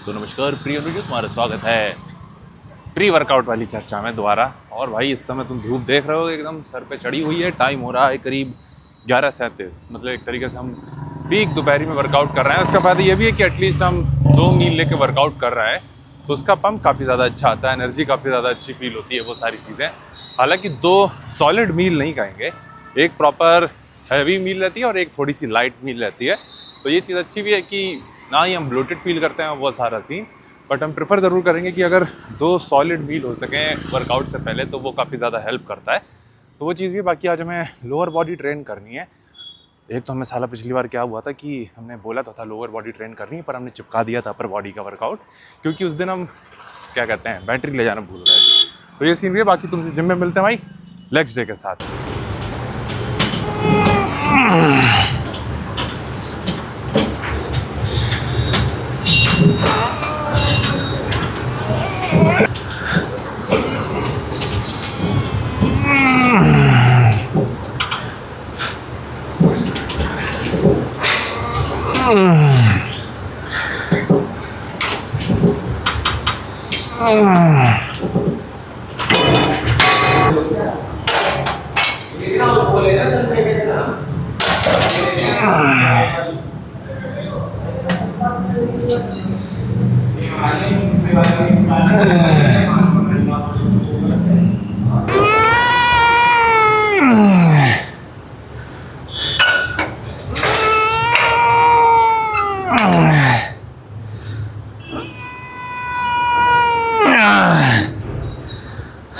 तो नमस्कार प्रिय अनुजो, तुम्हारा स्वागत है प्री वर्कआउट वाली चर्चा में दोबारा। और भाई इस समय तुम धूप देख रहे हो, एकदम सर पे चढ़ी हुई है। टाइम हो रहा है करीब 11:37, मतलब एक तरीके से हम पीक दोपहरी में वर्कआउट कर रहे हैं। उसका फायदा ये भी है कि एटलीस्ट हम 2 मील लेके वर्कआउट कर रहे हैं, तो उसका पंप काफ़ी ज़्यादा अच्छा आता है, एनर्जी काफ़ी ज़्यादा अच्छी फील होती है, वो सारी चीज़ें। हालांकि 2 सॉलिड मील नहीं कहेंगे, एक प्रॉपर हैवी मील रहती है और एक थोड़ी सी लाइट मील रहती है। तो ये चीज़ अच्छी भी है कि ना ही हम ब्लोटेड फील करते हैं वो सारा सीन, बट हम प्रेफर ज़रूर करेंगे कि अगर 2 सॉलिड मील हो सकें वर्कआउट से पहले तो वो काफ़ी ज़्यादा हेल्प करता है। तो वो चीज़ भी। बाकी आज हमें लोअर बॉडी ट्रेन करनी है। एक तो हमें साला पिछली बार क्या हुआ था कि हमने बोला तो था लोअर बॉडी ट्रेन करनी है, पर हमने चिपका दिया था अपर बॉडी का वर्कआउट, क्योंकि उस दिन हम क्या कहते हैं बैटरी ले जाना भूल रहे थे। तो ये सीन भी है। बाकी तुमसे जिम में मिलते हैं भाई लेग्स डे के साथ।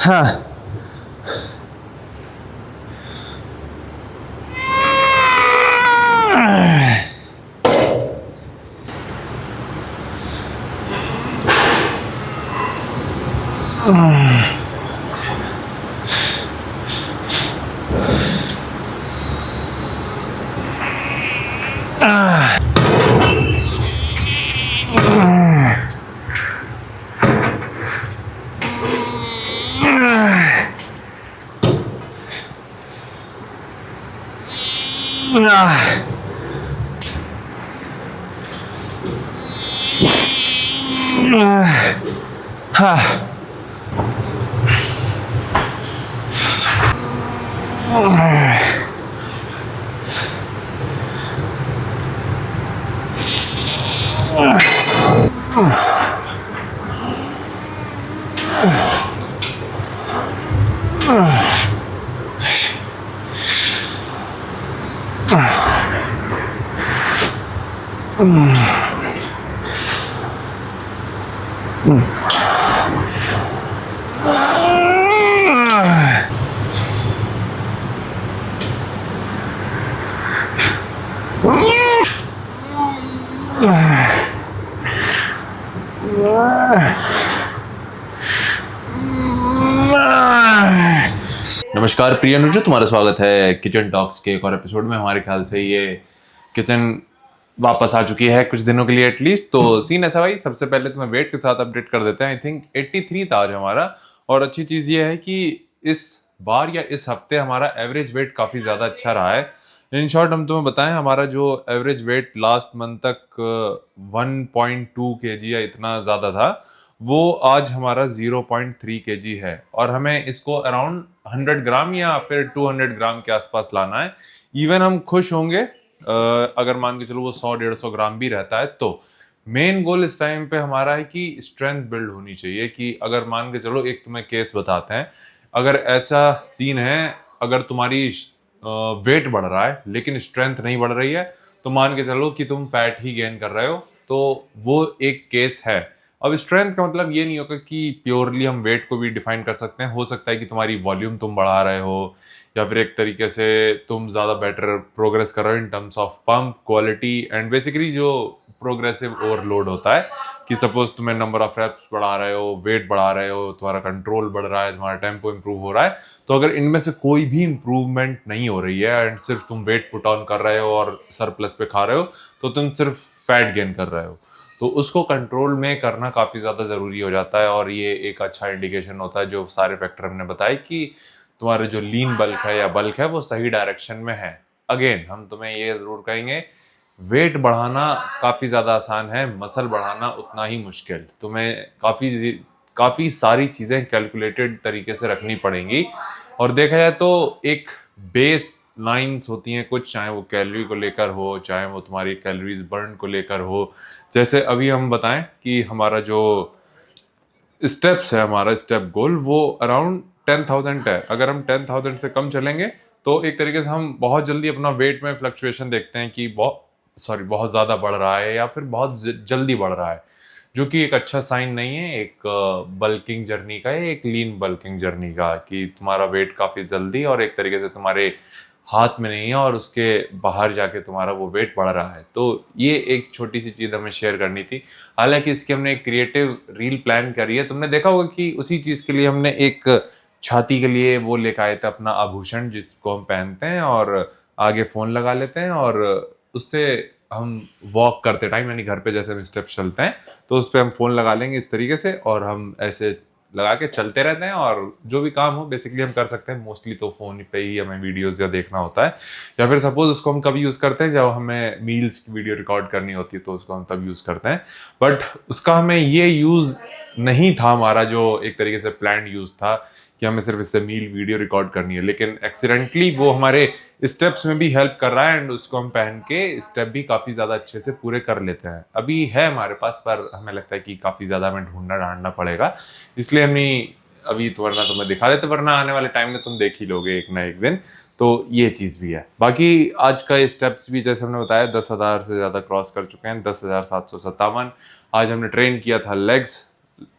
हाँ। नमस्कार प्रिय अनुजो, तुम्हारा स्वागत है किचन टॉक्स के एक और एपिसोड में। हमारे ख्याल से ये किचन वापस आ चुकी है कुछ दिनों के लिए एटलीस्ट। तो सीन ऐसा भाई, सबसे पहले तुम्हें वेट के साथ अपडेट कर देते हैं। आई थिंक 83 था आज हमारा। और अच्छी चीज़ ये है कि इस बार या इस हफ्ते हमारा एवरेज वेट काफ़ी ज़्यादा अच्छा रहा है। इन शॉर्ट हम तुम्हें बताएं, हमारा जो एवरेज वेट लास्ट मंथ तक 1.2 kg या इतना ज़्यादा था, वो आज हमारा 0.3 kg है। और हमें इसको अराउंड 100 ग्राम या फिर 200 ग्राम के आसपास लाना है। इवन हम खुश होंगे अगर मान के चलो वो 100-150 ग्राम भी रहता है। तो मेन गोल इस टाइम पे हमारा है कि स्ट्रेंथ बिल्ड होनी चाहिए। कि अगर मान के चलो, एक तुम्हें केस बताते हैं, अगर ऐसा सीन है, अगर तुम्हारी वेट बढ़ रहा है लेकिन स्ट्रेंथ नहीं बढ़ रही है, तो मान के चलो कि तुम फैट ही गेन कर रहे हो, तो वो एक केस है। अब स्ट्रेंथ का मतलब ये नहीं होगा कि प्योरली हम वेट को भी डिफाइन कर सकते हैं। हो सकता है कि तुम्हारी वॉल्यूम तुम बढ़ा रहे हो, या फिर एक तरीके से तुम ज़्यादा बेटर प्रोग्रेस कर रहे हो in terms of pump quality and basically जो प्रोग्रेसिव ओवरलोड होता है। कि सपोज तुम्हें नंबर ऑफ रेप्स बढ़ा रहे हो, वेट बढ़ा रहे हो, तुम्हारा कंट्रोल बढ़ रहा है, तुम्हारा टेम्पो इंप्रूव हो रहा है। तो अगर इनमें से कोई भी इंप्रूवमेंट नहीं हो रही है एंड सिर्फ तुम वेट पुट ऑन कर रहे हो और सरप्लस पे खा रहे हो, तो तुम सिर्फ फैट गेन कर रहे हो। तो उसको कंट्रोल में करना काफ़ी ज़्यादा ज़रूरी हो जाता है। और ये एक अच्छा इंडिकेशन होता है, जो सारे फैक्टर हमने बताए, कि तुम्हारे जो लीन बल्क है या बल्क है वो सही डायरेक्शन में है। अगेन हम तुम्हें ये ज़रूर कहेंगे, वेट बढ़ाना काफ़ी ज़्यादा आसान है, मसल बढ़ाना उतना ही मुश्किल। तुम्हें काफ़ी सारी चीज़ें कैलकुलेटेड तरीके से रखनी पड़ेंगी और देखा जाए तो एक बेस लाइन्स होती हैं कुछ, चाहे वो कैलोरी को लेकर हो, चाहे वो तुम्हारी कैलोरीज बर्न को लेकर हो। जैसे अभी हम बताएं कि हमारा जो स्टेप्स है, हमारा स्टेप गोल वो अराउंड 10,000 है। अगर हम 10,000 से कम चलेंगे तो एक तरीके से हम बहुत जल्दी अपना वेट में फ्लक्चुएशन देखते हैं कि बहुत ज़्यादा बढ़ रहा है या फिर बहुत जल्दी बढ़ रहा है, जो कि एक अच्छा साइन नहीं है एक बल्किंग जर्नी का, एक लीन बल्किंग जर्नी का, कि तुम्हारा वेट काफ़ी जल्दी और एक तरीके से तुम्हारे हाथ में नहीं है और उसके बाहर जाके तुम्हारा वो वेट बढ़ रहा है। तो ये एक छोटी सी चीज़ हमें शेयर करनी थी। हालांकि इसकी हमने एक क्रिएटिव रील प्लान करी है। तुमने देखा होगा कि उसी चीज़ के लिए हमने एक छाती के लिए वो लेकर आए थे अपना आभूषण, जिसको हम पहनते हैं और आगे फ़ोन लगा लेते हैं और उससे हम वॉक करते टाइम, यानी घर पे जैसे हम स्टेप्स चलते हैं तो उस पर हम फ़ोन लगा लेंगे इस तरीके से और हम ऐसे लगा के चलते रहते हैं और जो भी काम हो बेसिकली हम कर सकते हैं। मोस्टली तो फ़ोन पे ही हमें वीडियोस या देखना होता है, या फिर सपोज उसको हम कभी यूज़ करते हैं जब हमें मील्स की वीडियो रिकॉर्ड करनी होती है तो उसको हम तब यूज़ करते हैं। बट उसका हमें ये यूज़ नहीं था, हमारा जो एक तरीके से प्लान यूज़ था कि हमें सिर्फ इससे मील वीडियो रिकॉर्ड करनी है, लेकिन एक्सीडेंटली वो हमारे स्टेप्स में भी हेल्प कर रहा है एंड उसको हम पहन के स्टेप भी काफ़ी ज़्यादा अच्छे से पूरे कर लेते हैं। अभी है हमारे पास, पर हमें लगता है कि काफ़ी ज़्यादा हमें ढूंढना ढांढना पड़ेगा, इसलिए हमने अभी तो, वरना तुम्हें दिखा देते, वरना आने वाले टाइम में तुम देख ही लोगे एक ना एक दिन। तो ये चीज़ भी है। बाकी आज का स्टेप्स भी जैसे हमने बताया 10,000 से ज़्यादा क्रॉस कर चुके हैं, 10,757। आज हमने ट्रेन किया था लेग्स,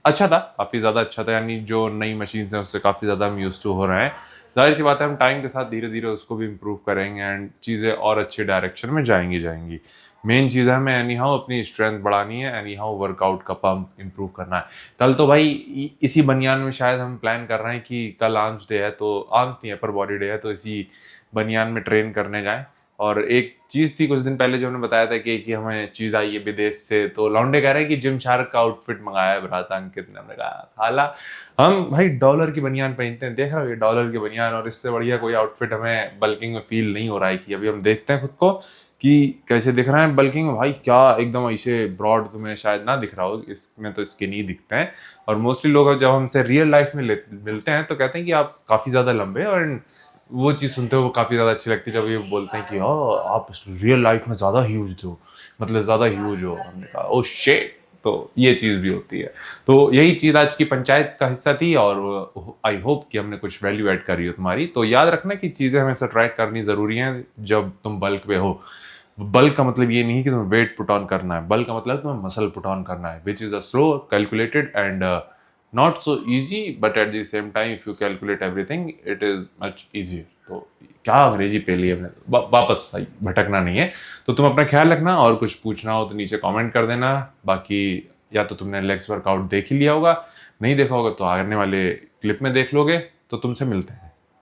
अच्छा था, काफ़ी ज़्यादा अच्छा था, यानी जो नई मशीन है उससे काफ़ी ज़्यादा हम यूज टू हो रहे हैं। जाहिर सी बात है हम टाइम के साथ धीरे धीरे उसको भी इम्प्रूव करेंगे एंड चीज़ें और अच्छे डायरेक्शन में जाएंगी। मेन चीज़ है हमें एनी हाउ अपनी स्ट्रेंथ बढ़ानी है, एनी हाउ वर्कआउट का पंप इम्प्रूव करना है। कल तो भाई इसी बनियान में शायद हम प्लान कर रहे हैं कि कल आर्म्स डे है, तो आर्म्स नहीं अपर बॉडी डे है, तो इसी बनियान में ट्रेन करने जाएं। और एक चीज़ थी कुछ दिन पहले जो हमने बताया था कि हमें चीज़ आई है विदेश से, तो लौंडे कह रहे हैं कि जिम शार्क का आउटफिट मंगाया है भ्राता अंकित ने। हमने कहा हाला, हम भाई डॉलर की बनियान पहनते हैं, देख रहे हो ये डॉलर की बनियान, और इससे बढ़िया कोई आउटफिट हमें बल्किंग में फील नहीं हो रहा है कि अभी हम देखते हैं खुद को कि कैसे दिख रहा है बल्किंग में। भाई क्या एकदम ऐसे ब्रॉड तुम्हें शायद ना दिख रहा हो, इसमें तो स्किनी दिखते हैं। और मोस्टली लोग जब हमसे रियल लाइफ में मिलते हैं तो कहते हैं कि आप काफ़ी ज़्यादा लंबे, और वो चीज़ सुनते हो वो काफ़ी ज़्यादा अच्छी लगती है जब ये बोलते हैं कि आप रियल लाइफ में ज़्यादा ह्यूज हो, मतलब ज़्यादा ह्यूज हो। हमने कहा ओ शिट, तो ये चीज़ भी होती है। तो यही चीज़ आज की पंचायत का हिस्सा थी और आई होप कि हमने कुछ वैल्यू ऐड करी हो तुम्हारी। तो याद रखना कि चीज़ें हमेशा ट्रैक करनी ज़रूरी हैं जब तुम बल्क पे हो। बल्क का मतलब ये नहीं कि तुम्हें वेट पुट ऑन करना है, बल्क का मतलब तुम्हें मसल पुट ऑन करना है, which is a slow calculated and not so easy, but at the same time if you calculate everything it is much easier। तो क्या अंग्रेजी पे ली हमने, वापस भाई भटकना नहीं है। तो तुम अपना ख्याल रखना, और कुछ पूछना हो तो नीचे कमेंट कर देना। बाकी या तो तुमने लेग्स वर्कआउट देख ही लिया होगा, नहीं देखा होगा तो आने वाले क्लिप में देख लोगे। तो तुमसे मिलते हैं।